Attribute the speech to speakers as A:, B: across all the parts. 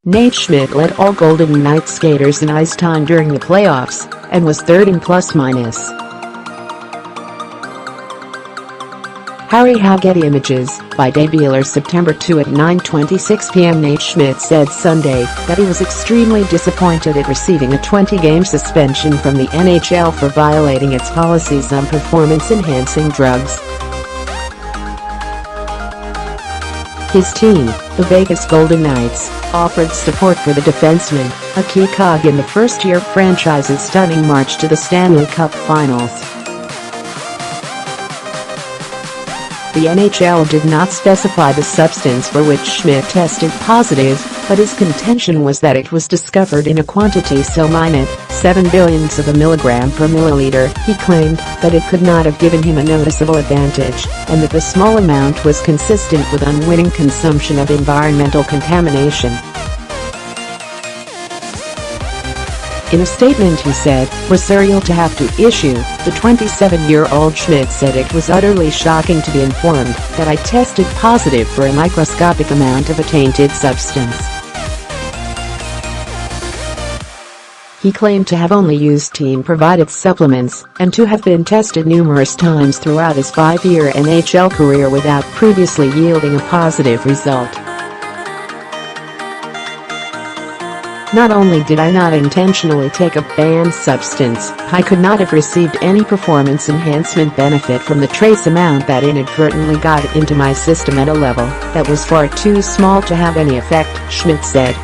A: Nate Schmidt led all Golden Knights skaters in ice time during the playoffs and was third in plus-minus. Harry Getty Images, by Debuler September 2 at 9:26 p.m. Nate Schmidt said Sunday that he was extremely disappointed at receiving a 20-game suspension from the NHL for violating its policies on performance-enhancing drugs. His team, the Vegas Golden Knights, offered support for the defenseman, a key cog in the first-year franchise's stunning march to the Stanley Cup Finals. The NHL did not specify the substance for which Schmidt tested positive, but his contention was that it was discovered in a quantity so minute, 7 billionths of a milligram per milliliter. He claimed that it could not have given him a noticeable advantage, and that the small amount was consistent with unwitting consumption of environmental contamination. In a statement he said, "We're surreal to have to issue." The 27-year-old Schmidt said it was utterly shocking to be informed that I tested positive for a microscopic amount of a tainted substance. He claimed to have only used team-provided supplements and to have been tested numerous times throughout his 5-year NHL career without previously yielding a positive result. "Not only did I not intentionally take a banned substance, I could not have received any performance enhancement benefit from the trace amount that inadvertently got into my system at a level that was far too small to have any effect," Schmidt said.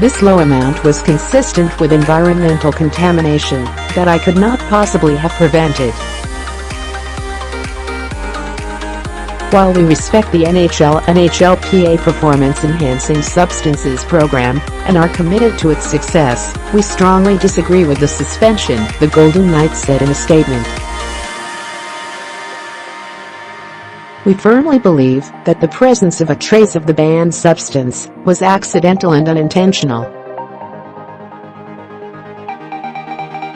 A: "This low amount was consistent with environmental contamination that I could not possibly have prevented." While we respect the NHLPA Performance-Enhancing Substances Program and are committed to its success, we strongly disagree with the suspension, the Golden Knights said in a statement. "We firmly believe that the presence of a trace of the banned substance was accidental and unintentional.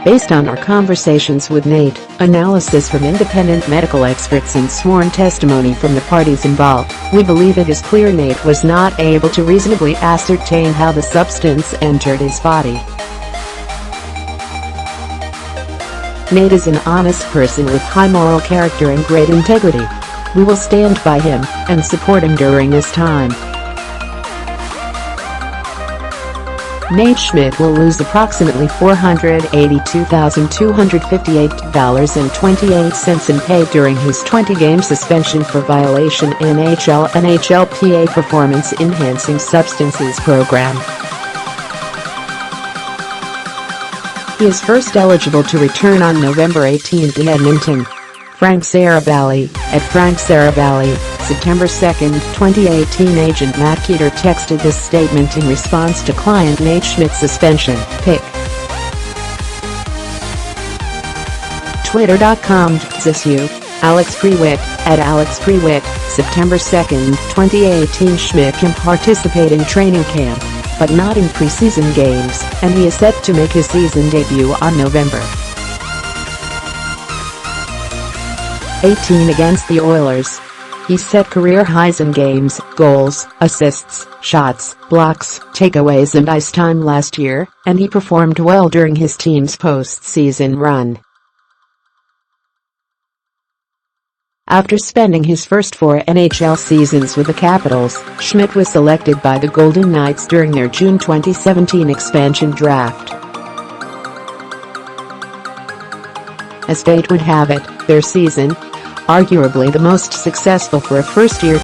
A: Based on our conversations with Nate, analysis from independent medical experts and sworn testimony from the parties involved, we believe it is clear Nate was not able to reasonably ascertain how the substance entered his body. Nate is an honest person with high moral character and great integrity. We will stand by him and support him during this time." Nate Schmidt will lose approximately $482,258.28 in pay during his 20-game suspension for violation of NHLPA Performance Enhancing Substances Program. He is first eligible to return on November 18 in Edmonton. Frank Saravalli, at Frank Saravalli, September 2, 2018. Agent Matt Keeter texted this statement in response to client Nate Schmidt's suspension. Pic. Twitter.com /ZSU. Alex Prewitt, at Alex Prewitt, September 2, 2018. Schmidt can participate in training camp, but not in preseason games, and he is set to make his season debut on November 18 against the Oilers. He set career highs in games, goals, assists, shots, blocks, takeaways and ice time last year, and he performed well during his team's postseason run. After spending his first 4 NHL seasons with the Capitals, Schmidt was selected by the Golden Knights during their June 2017 expansion draft. As fate would have it, their season, arguably the most successful for a first-year